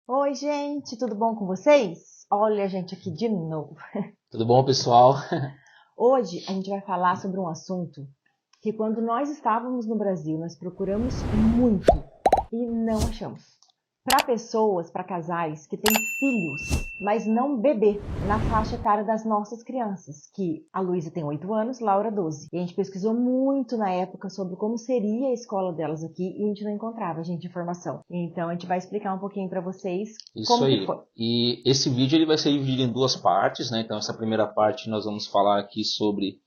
Oi, gente, tudo bom com vocês? Olha a gente aqui de novo. Tudo bom, pessoal? Hoje a gente vai falar sobre um assunto que quando nós estávamos no Brasil, nós procuramos muito e não achamos. Para pessoas, para casais que têm filhos, mas não bebê, na faixa etária das nossas crianças, que a Luísa tem 8 anos, Laura 12. E a gente pesquisou muito na época sobre como seria a escola delas aqui e a gente não encontrava, gente, informação. Então a gente vai explicar um pouquinho para vocês Isso como que aí. foi. E esse vídeo ele vai ser dividido em duas partes, né? Então, essa primeira parte nós vamos falar aqui sobre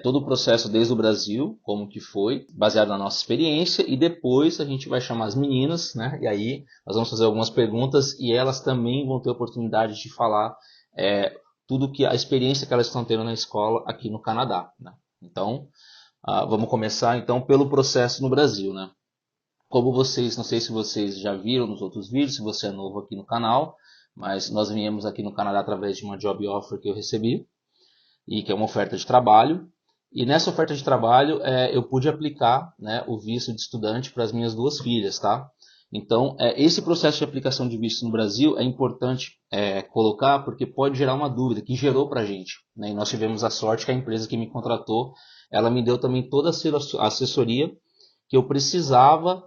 todo o processo desde o Brasil, como que foi, baseado na nossa experiência, e depois a gente vai chamar as meninas, né? E aí nós vamos fazer algumas perguntas e elas também vão ter oportunidade de falar tudo que a experiência que elas estão tendo na escola aqui no Canadá, né? Então, vamos começar então pelo processo no Brasil, né? Como vocês, não sei se vocês já viram nos outros vídeos, se você é novo aqui no canal, mas nós viemos aqui no Canadá através de uma job offer que eu recebi, e que é uma oferta de trabalho. E nessa oferta de trabalho eu pude aplicar, né, o visto de estudante para as minhas duas filhas, tá? Então, esse processo de aplicação de visto no Brasil é importante colocar porque pode gerar uma dúvida, que gerou para a gente, né? E nós tivemos a sorte que a empresa que me contratou, ela me deu também toda a assessoria que eu precisava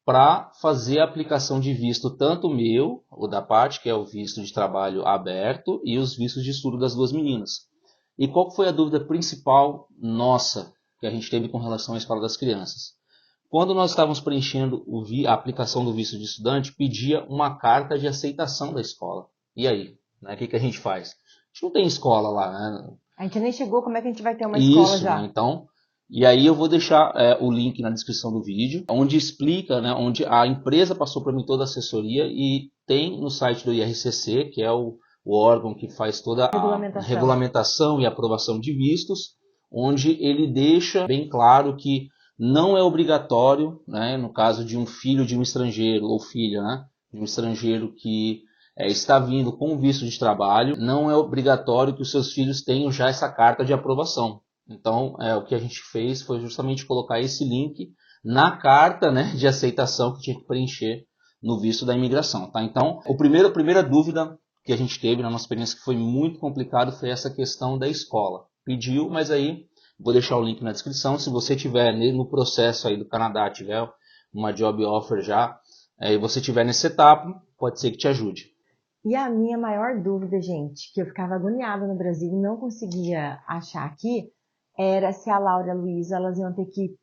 para fazer a aplicação de visto, tanto o meu, o da parte, que é o visto de trabalho aberto, e os vistos de estudo das duas meninas. E qual foi a dúvida principal nossa que a gente teve com relação à escola das crianças? Quando nós estávamos preenchendo a aplicação do visto de estudante, pedia uma carta de aceitação da escola. E aí? Né, o que a gente faz? A gente não tem escola lá, né? A gente nem chegou, como é que a gente vai ter uma escola Isso, né? já? Então, e aí eu vou deixar o link na descrição do vídeo, onde explica, né, onde a empresa passou para mim toda a assessoria e tem no site do IRCC, que é o órgão que faz toda a Regulamentação. regulamentação e aprovação de vistos, onde ele deixa bem claro que não é obrigatório, né, no caso de um filho de um estrangeiro ou filha, né, de um estrangeiro que está vindo com visto de trabalho, não é obrigatório que os seus filhos tenham já essa carta de aprovação. Então, o que a gente fez foi justamente colocar esse link na carta, né, de aceitação que tinha que preencher no visto da imigração. Tá? Então, a primeira dúvida que a gente teve na nossa experiência, que foi muito complicado, foi essa questão da escola. Pediu, mas aí vou deixar o link na descrição. Se você tiver no processo aí do Canadá, tiver uma job offer já, e você tiver nessa etapa, pode ser que te ajude. E a minha maior dúvida, gente, que eu ficava agoniada no Brasil e não conseguia achar aqui, era se a Laura e a Luísa, elas iam ter que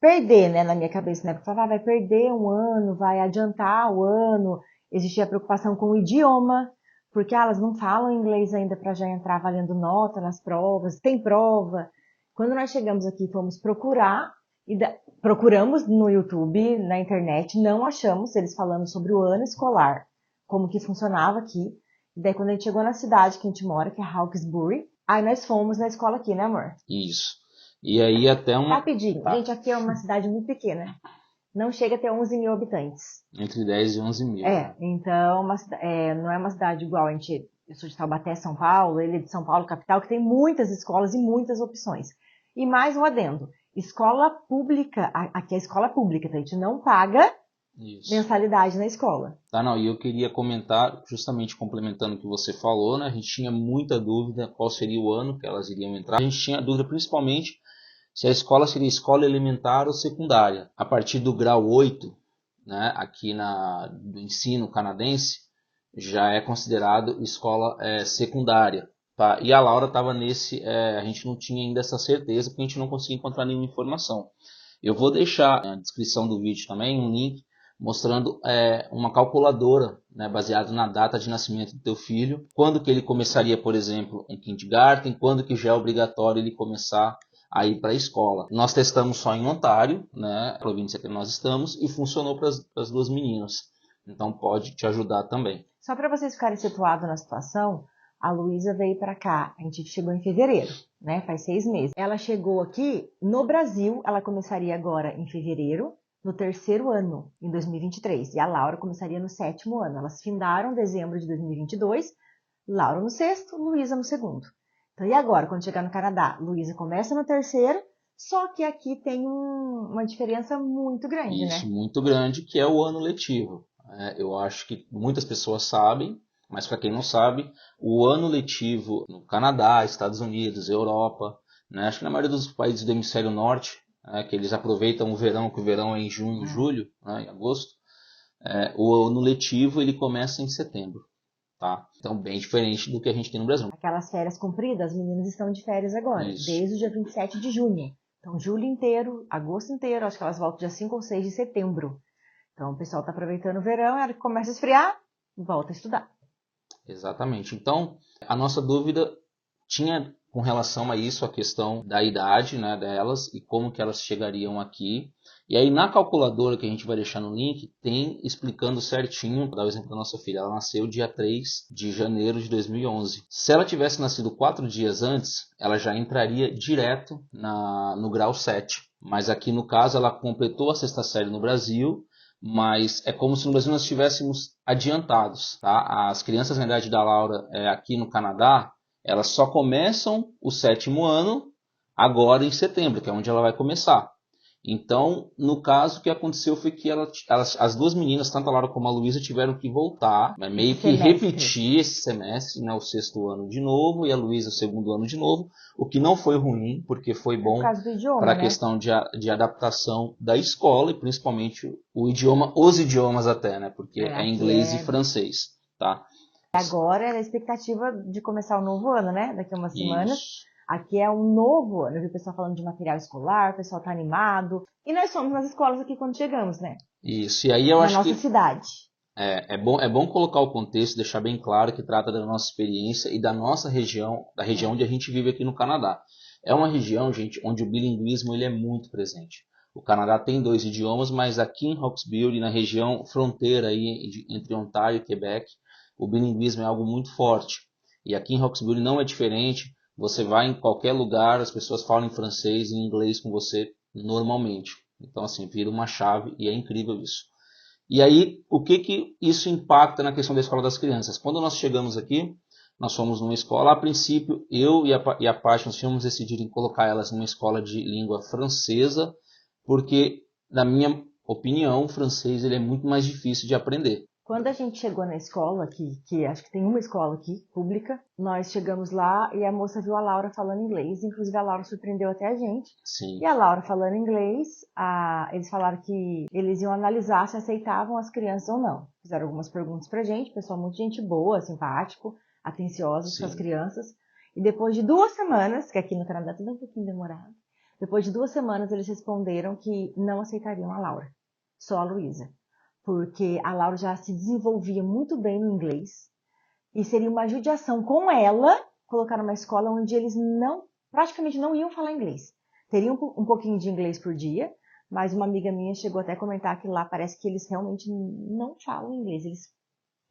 perder, né, na minha cabeça, né? Porque eu falava, vai perder um ano, vai adiantar o ano. Existia a preocupação com o idioma, porque elas não falam inglês ainda para já entrar valendo nota nas provas, tem prova. Quando nós chegamos aqui, fomos procurar, procuramos no YouTube, na internet, não achamos eles falando sobre o ano escolar, como que funcionava aqui. E daí, quando a gente chegou na cidade que a gente mora, que é Hawkesbury, aí nós fomos na escola aqui, né, amor? Isso. E aí até uma. Rapidinho. Tá. Gente, aqui é uma cidade muito pequena. Não chega a ter 11 mil habitantes. Entre 10 e 11 mil. Então não é uma cidade igual a gente. Eu sou de Taubaté, São Paulo, ele é de São Paulo, capital, que tem muitas escolas e muitas opções. E mais um adendo: escola pública, aqui é escola pública, então a gente não paga Isso. mensalidade na escola. Tá, não, e eu queria comentar, justamente complementando o que você falou, né? A gente tinha muita dúvida qual seria o ano que elas iriam entrar. A gente tinha dúvida principalmente se a escola seria escola elementar ou secundária. A partir do grau 8, né, aqui do ensino canadense, já é considerado escola secundária. Tá? E a Laura estava a gente não tinha ainda essa certeza, porque a gente não conseguia encontrar nenhuma informação. Eu vou deixar na descrição do vídeo também um link mostrando uma calculadora, né, baseada na data de nascimento do teu filho, quando que ele começaria, por exemplo, em kindergarten, quando que já é obrigatório ele começar a ir para a escola. Nós testamos só em Ontário, né, a província que nós estamos, e funcionou para as duas meninas. Então pode te ajudar também. Só para vocês ficarem situados na situação, a Luísa veio para cá. A gente chegou em fevereiro, né? Faz 6 meses. Ela chegou aqui no Brasil. Ela começaria agora em fevereiro, no terceiro ano, em 2023. E a Laura começaria no sétimo ano. Elas findaram em dezembro de 2022. Laura no sexto, Luísa no segundo. Então, e agora, quando chegar no Canadá? Luísa começa no terceiro, só que aqui tem uma diferença muito grande, Isso, né? muito grande, que é o ano letivo. Eu acho que muitas pessoas sabem, mas para quem não sabe, o ano letivo no Canadá, Estados Unidos, Europa, né, acho que na maioria dos países do hemisfério norte, que eles aproveitam o verão, que o verão é em junho, julho, né, em agosto, o ano letivo ele começa em setembro. Tá? Então, bem diferente do que a gente tem no Brasil. Aquelas férias compridas, as meninas estão de férias agora, Isso. desde o dia 27 de junho. Então, julho inteiro, agosto inteiro, acho que elas voltam dia 5 ou 6 de setembro. Então, o pessoal está aproveitando o verão, ela começa a esfriar, volta a estudar. Exatamente. Então, a nossa dúvida tinha com relação a isso, a questão da idade, né, delas e como que elas chegariam aqui. E aí na calculadora que a gente vai deixar no link, tem explicando certinho, vou dar o exemplo da nossa filha, ela nasceu dia 3 de janeiro de 2011. Se ela tivesse nascido 4 dias antes, ela já entraria direto no grau 7. Mas aqui no caso ela completou a sexta série no Brasil, mas é como se no Brasil nós estivéssemos adiantados. Tá? As crianças na idade da Laura aqui no Canadá, elas só começam o 7º ano agora em setembro, que é onde ela vai começar. Então, no caso, o que aconteceu foi que as duas meninas, tanto a Laura como a Luísa, tiveram que voltar, meio que repetir esse semestre, né, o 6º ano de novo, e a Luísa o 2º ano de novo, o que não foi ruim, porque foi bom para a questão de adaptação da escola, e principalmente os idiomas até, né, porque é inglês e francês. Tá? Agora é a expectativa de começar o novo ano, né? Daqui a umas semanas. Isso. Aqui é um novo ano. Eu vi o pessoal falando de material escolar, o pessoal tá animado. E nós somos nas escolas aqui quando chegamos, né? Isso. E aí eu acho que... Na nossa cidade. É bom colocar o contexto, deixar bem claro que trata da nossa experiência e da nossa região, da região onde a gente vive aqui no Canadá. É uma região, gente, onde o bilinguismo ele é muito presente. O Canadá tem 2 idiomas, mas aqui em Hawkesbury, na região fronteira aí entre Ontário e Quebec, o bilinguismo é algo muito forte. E aqui em Hawkesbury não é diferente. Você vai em qualquer lugar, as pessoas falam em francês e em inglês com você normalmente. Então, assim, vira uma chave e é incrível isso. E aí, o que isso impacta na questão da escola das crianças? Quando nós chegamos aqui, nós fomos numa escola, a princípio, eu e a Paty, nós tínhamos decidido em colocar elas numa escola de língua francesa, porque, na minha opinião, o francês ele é muito mais difícil de aprender. Quando a gente chegou na escola, que acho que tem uma escola aqui, pública, nós chegamos lá e a moça viu a Laura falando inglês, inclusive a Laura surpreendeu até a gente. Sim. E a Laura falando inglês, eles falaram que eles iam analisar se aceitavam as crianças ou não. Fizeram algumas perguntas pra gente, pessoal muito gente boa, simpático, atenciosos com as crianças. E depois de 2 semanas, que aqui no Canadá tudo é um pouquinho demorado, depois de 2 semanas eles responderam que não aceitariam a Laura, só a Luísa. Porque a Laura já se desenvolvia muito bem no inglês e seria uma judiação com ela colocar numa escola onde eles praticamente não iam falar inglês. Teriam um pouquinho de inglês por dia, mas uma amiga minha chegou até a comentar que lá parece que eles realmente não falam inglês, eles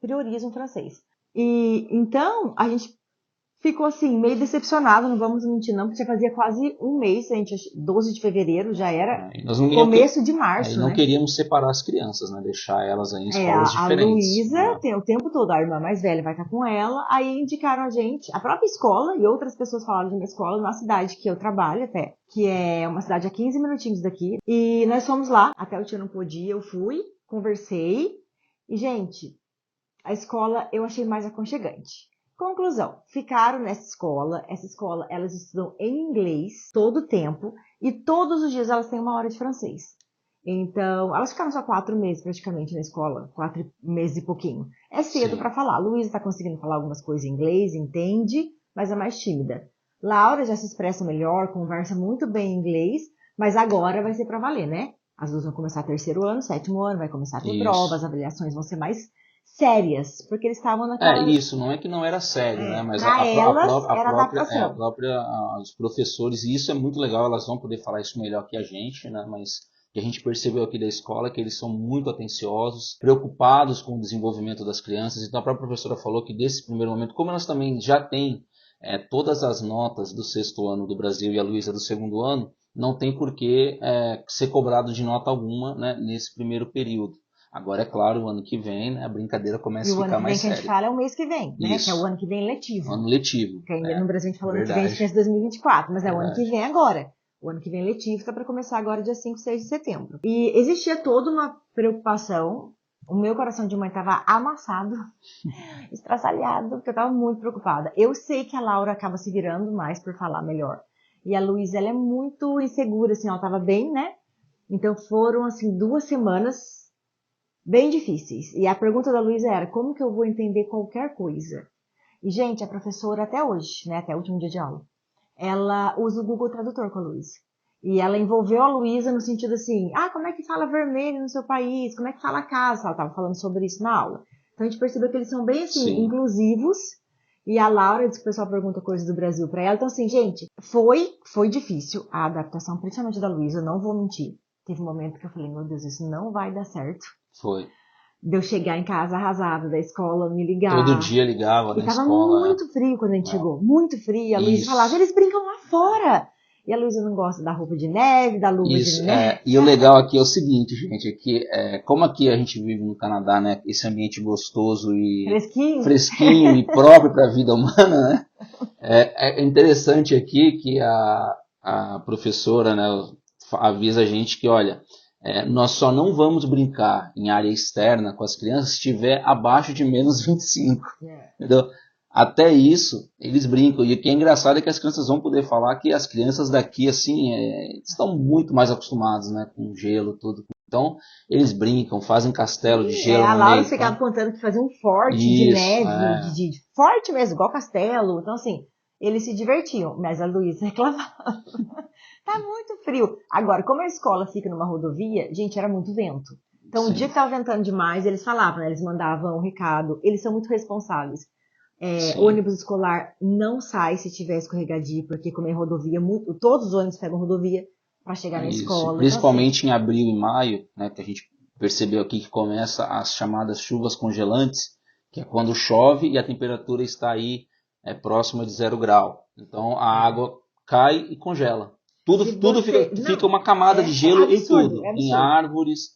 priorizam o francês. E então a gente ficou assim, meio decepcionado, não vamos mentir não, porque já fazia quase um mês, 12 de fevereiro, já era começo de março, não né? queríamos separar as crianças, né? Deixar elas aí em escolas diferentes. A Luísa tem o tempo todo, a irmã mais velha vai estar com ela, aí indicaram a gente, a própria escola e outras pessoas falaram de uma escola na cidade que eu trabalho até, que é uma cidade a 15 minutinhos daqui, e nós fomos lá, até o tio não podia, eu fui, conversei, e gente, a escola eu achei mais aconchegante. Conclusão, ficaram nessa escola, elas estudam em inglês todo o tempo e todos os dias elas têm 1 hora de francês. Então, elas ficaram só 4 meses praticamente na escola, 4 meses e pouquinho. É cedo para falar. Luísa está conseguindo falar algumas coisas em inglês, entende, mas é mais tímida. Laura já se expressa melhor, conversa muito bem em inglês, mas agora vai ser para valer, né? As duas vão começar 3º ano, 7º ano, vai começar a ter prova, as avaliações vão ser mais sérias, porque eles estavam naquela... isso, não é que não era sério, né? Mas os professores, e isso é muito legal, elas vão poder falar isso melhor que a gente, né? Mas que a gente percebeu aqui da escola que eles são muito atenciosos, preocupados com o desenvolvimento das crianças. Então a própria professora falou que desse primeiro momento, como elas também já têm todas as notas do 6º ano do Brasil e a Luísa do 2º ano, não tem por que ser cobrado de nota alguma, né, nesse primeiro período. Agora, é claro, o ano que vem, né, a brincadeira começa a ficar mais séria. E o ano que vem que a gente fala é o mês que vem, né? Que é o ano que vem letivo. Ano letivo. Que ainda no Brasil a gente fala ano que vem, a gente pensa 2024, mas é o ano que vem agora. O ano que vem letivo está para começar agora dia 5, 6 de setembro. E existia toda uma preocupação O meu coração de mãe estava amassado, estraçalhado, porque eu estava muito preocupada. Eu sei que a Laura acaba se virando mais por falar melhor. E a Luísa, ela é muito insegura, assim, ela estava bem, né? Então foram, assim, 2 semanas bem difíceis. E a pergunta da Luísa era, como que eu vou entender qualquer coisa? E, gente, a professora até hoje, né, até o último dia de aula, ela usa o Google Tradutor com a Luísa. E ela envolveu a Luísa no sentido assim, como é que fala vermelho no seu país? Como é que fala casa? Ela estava falando sobre isso na aula. Então a gente percebeu que eles são bem assim, Sim. inclusivos. E a Laura diz que o pessoal pergunta coisas do Brasil para ela. Então assim, gente, foi difícil a adaptação, principalmente da Luísa, não vou mentir. Teve um momento que eu falei, meu Deus, isso não vai dar certo. Foi. De eu chegar em casa arrasada da escola, me ligar. Todo dia ligava E na tava escola. muito frio quando a gente chegou, muito frio. E a Luísa falava, eles brincam lá fora. E a Luísa não gosta da roupa de neve, da luva de neve. E o legal aqui é o seguinte, gente, é que como aqui a gente vive no Canadá, né, esse ambiente gostoso e fresquinho e próprio para a vida humana, né, é interessante aqui que a professora, né, avisa a gente que, olha, nós só não vamos brincar em área externa com as crianças se estiver abaixo de menos 25, entendeu? Até isso, eles brincam. E o que é engraçado é que as crianças vão poder falar que as crianças daqui, assim, estão muito mais acostumadas, né, com gelo, tudo. Então, eles brincam, fazem castelo de gelo a no Laura meio. ficava contando que fazia um forte Isso, de neve, de forte mesmo, igual castelo. Então, assim, eles se divertiam. Mas a Luísa reclamava. Tá muito frio. Agora, como a escola fica numa rodovia, gente, era muito vento. Então, o dia que tava ventando demais, eles falavam, né, eles mandavam um recado. Eles são muito responsáveis. Ônibus escolar não sai se tiver escorregadio, porque como é rodovia, todos os ônibus pegam rodovia para chegar na escola. Principalmente então, assim, em abril e maio, né, que a gente percebeu aqui que começa as chamadas chuvas congelantes, que é quando chove e a temperatura está aí próxima de 0 grau. Então a água cai e congela. Tudo fica uma camada de gelo em tudo, em árvores.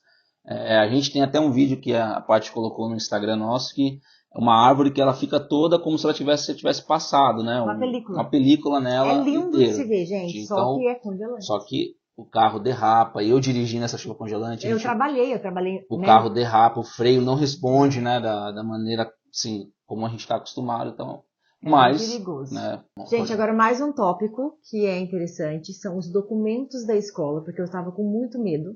A gente tem até um vídeo que a Paty colocou no Instagram nosso que uma árvore que ela fica toda como se ela tivesse passado, né? Uma película nela. É lindo inteira. de se ver, gente. Então, só que é congelante. Só que o carro derrapa. Eu dirigindo essa chuva congelante. Eu trabalhei. O carro derrapa, o freio não responde, né? Da maneira assim, como a gente está acostumado. Então, mas, perigoso. Né, gente, agora mais um tópico que é interessante são os documentos da escola, porque eu estava com muito medo.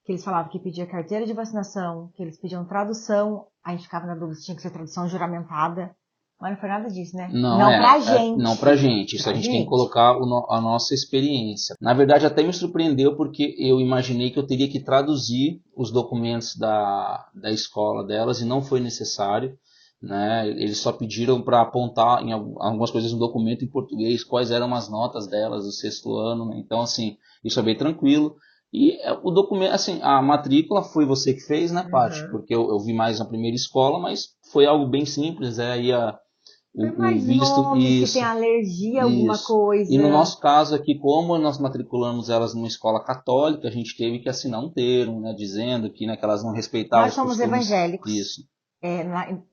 Que eles falavam que pedia carteira de vacinação, que eles pediam tradução, a gente ficava na dúvida se tinha que ser tradução juramentada, mas não foi nada disso, né? Não pra gente. Não pra gente, isso a gente tem que colocar a nossa experiência. Na verdade, até me surpreendeu porque eu imaginei que eu teria que traduzir os documentos da escola delas e não foi necessário. Né? Eles só pediram para apontar em algumas coisas no documento em português quais eram as notas delas do 6º ano. Né? Então, assim, isso é bem tranquilo. E o documento, assim, a matrícula foi você que fez, né, Paty? Porque eu vi mais na primeira escola, mas foi algo bem simples, aí o visto, que tem alergia a alguma coisa. E no nosso caso aqui, como nós matriculamos elas numa escola católica, a gente teve que assinar um termo, né, dizendo que, né, que elas não respeitavam os costumes. Nós somos evangélicos. Isso.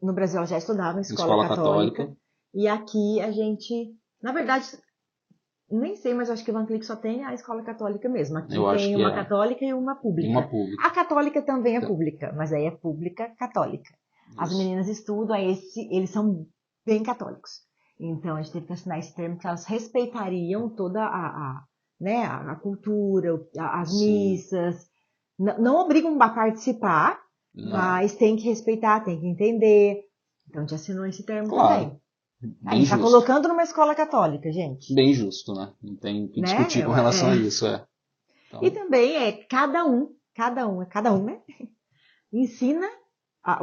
No Brasil eu já estudava em escola católica. E aqui a gente, na verdade, nem sei, mas acho que o Van Click só tem a escola católica mesmo. Aqui tem uma católica e uma pública. A católica também é pública, mas aí é pública católica. Isso. As meninas estudam, eles são bem católicos. Então a gente teve que assinar esse termo que elas respeitariam toda a cultura, as missas. Não obrigam a participar, mas tem que respeitar, tem que entender. Então a gente assinou esse termo também. A gente está colocando numa escola católica, gente. Bem justo, né? Não tem que discutir com relação a isso, Então... E também cada um, né? Ensina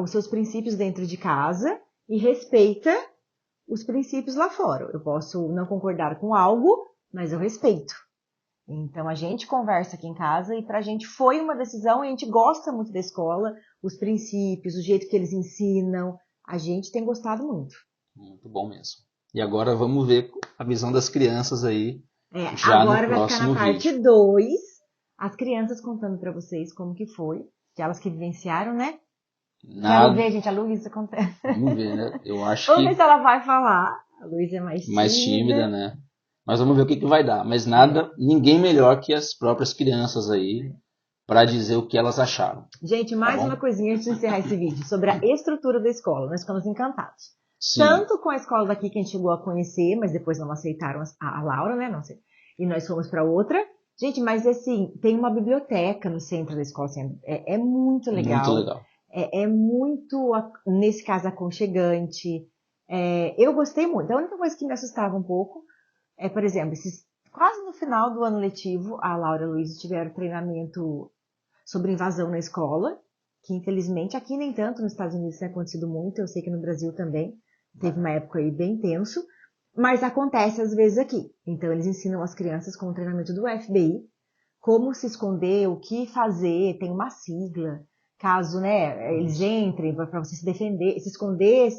os seus princípios dentro de casa e respeita os princípios lá fora. Eu posso não concordar com algo, mas eu respeito. Então a gente conversa aqui em casa e pra gente foi uma decisão, e a gente gosta muito da escola, os princípios, o jeito que eles ensinam, a gente tem gostado muito. Muito bom mesmo. E agora vamos ver a visão das crianças aí. Agora vai ficar na parte 2, as crianças contando pra vocês como que foi, que elas que vivenciaram, né? Quero ver, gente, a Luísa contando. Vamos ver, né? Eu acho vamos ver se ela vai falar. A Luísa é mais tímida. Mais tímida, né? Mas vamos ver o que vai dar. Mas ninguém melhor que as próprias crianças aí para dizer o que elas acharam. Gente, mais bom? uma coisinha antes de encerrar esse vídeo, sobre a estrutura da escola. Nós ficamos encantados. Sim. Tanto com a escola daqui que a gente chegou a conhecer, mas depois não aceitaram a Laura, né? Não sei. E nós fomos para outra. Gente, mas assim, tem uma biblioteca no centro da escola. Assim, é muito legal. Muito legal. É muito, nesse caso, aconchegante. Eu gostei muito. A única coisa que me assustava um pouco é, por exemplo, quase no final do ano letivo, a Laura e a Luísa tiveram treinamento sobre invasão na escola, que infelizmente aqui nem tanto, nos Estados Unidos tem acontecido muito, eu sei que no Brasil também, teve uma época aí bem tenso, mas acontece às vezes aqui. Então eles ensinam as crianças com o treinamento do FBI, como se esconder, o que fazer, tem uma sigla, caso, né, eles entrem para você se defender, se esconder.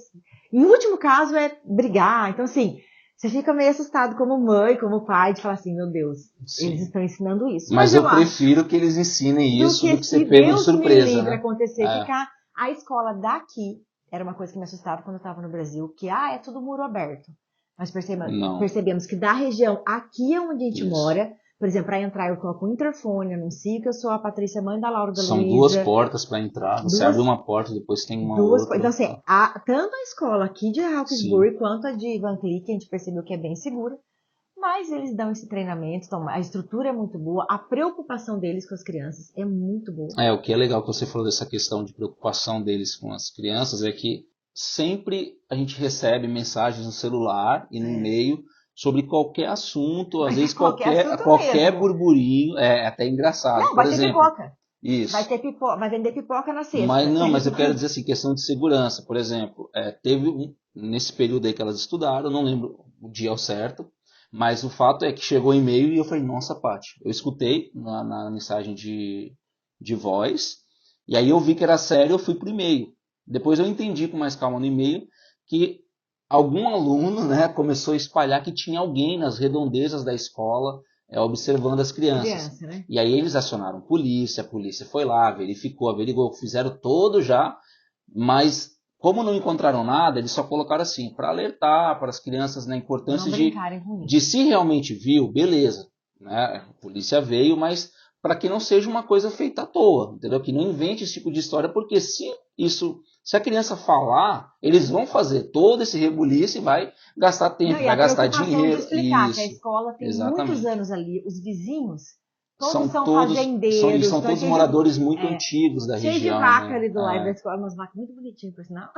Em último caso é brigar, então assim, você fica meio assustado como mãe, como pai, de falar assim, meu Deus, Sim. eles estão ensinando isso. Mas eu prefiro que eles ensinem isso do que ser pego de surpresa, me livre né? acontecer, ficar... A escola daqui era uma coisa que me assustava quando eu estava no Brasil, que é tudo muro aberto. Nós percebemos que da região, aqui é onde a gente mora, por exemplo, para entrar eu coloco um interfone, anuncio que eu sou a Patrícia, mãe da Laura da Luísa. São duas portas para entrar, você abre uma porta, depois tem uma outra. Então assim, tanto a escola aqui de Hawkesbury quanto a de Van Cleef, a gente percebeu que é bem segura, mas eles dão esse treinamento, então a estrutura é muito boa, a preocupação deles com as crianças é muito boa. O que é legal que você falou dessa questão de preocupação deles com as crianças é que sempre a gente recebe mensagens no celular e no e-mail sobre qualquer assunto, às vezes qualquer burburinho, é até engraçado. Não, vai ter pipoca. Isso. Vai vender pipoca na sexta. Mas eu quero dizer assim, questão de segurança, por exemplo, teve nesse período aí que elas estudaram, eu não lembro o dia ao certo, mas o fato é que chegou e-mail e eu falei, nossa, Paty, eu escutei na mensagem de voz, e aí eu vi que era sério, eu fui pro e-mail. Depois eu entendi com mais calma no e-mail que algum aluno, né, começou a espalhar que tinha alguém nas redondezas da escola observando as crianças. Né? E aí eles acionaram a polícia foi lá, verificou, averigou, fizeram todo já, mas como não encontraram nada, eles só colocaram assim, para alertar para as crianças na importância de se realmente viu, beleza, né? A polícia veio, mas para que não seja uma coisa feita à toa, entendeu? Que não invente esse tipo de história, porque se a criança falar, eles vão fazer todo esse rebuliço e vai gastar tempo, vai gastar dinheiro. De explicar que a escola tem muitos anos ali, os vizinhos todos são fazendeiros. São todos moradores muito antigos da região. Cheio de vaca ali do lado da escola, umas vacas muito bonitinhas, por sinal.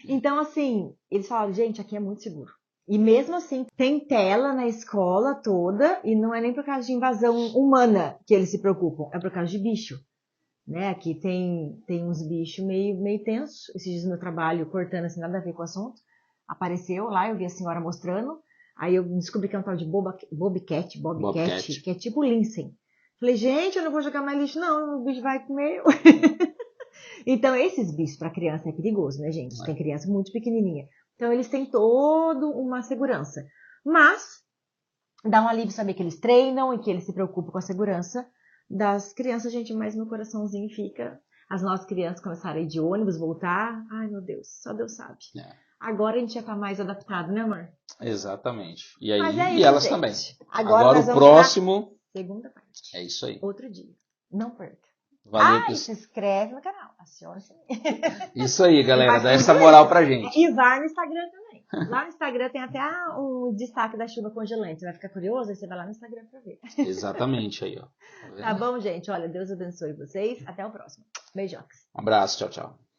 Então, assim, eles falaram, gente, aqui é muito seguro. E mesmo assim, tem tela na escola toda, e não é nem por causa de invasão humana que eles se preocupam, é por causa de bicho. Né? Aqui tem uns bichos meio tensos. Esses dias no meu trabalho, cortando assim, nada a ver com o assunto, apareceu lá, eu vi a senhora mostrando, aí eu descobri que é um tal de Bobcat, que é tipo Linsen. Falei, gente, eu não vou jogar mais lixo não, o bicho vai comer. Então, esses bichos para criança é perigoso, né, gente? Tem criança muito pequenininha. Então, eles têm toda uma segurança. Mas, dá um alívio saber que eles treinam e que eles se preocupam com a segurança das crianças, gente, mas meu coraçãozinho fica... As nossas crianças começaram a ir de ônibus, voltar. Ai, meu Deus, só Deus sabe. Agora a gente já tá mais adaptado, né, amor? Exatamente. E aí, mas é isso, e elas gente. também. Agora o próximo... Segunda parte. É isso aí. Outro dia. Não perca. Valeu, se inscreve no canal. Aciona o sininho. Isso aí, galera. Dá essa moral pra gente. E vai no Instagram também. Lá no Instagram tem até um destaque da chuva congelante. Você vai ficar curioso? Aí você vai lá no Instagram pra ver. Exatamente aí, ó. Tá bom, gente? Olha, Deus abençoe vocês. Até o próximo. Beijocas. Um abraço. Tchau, tchau.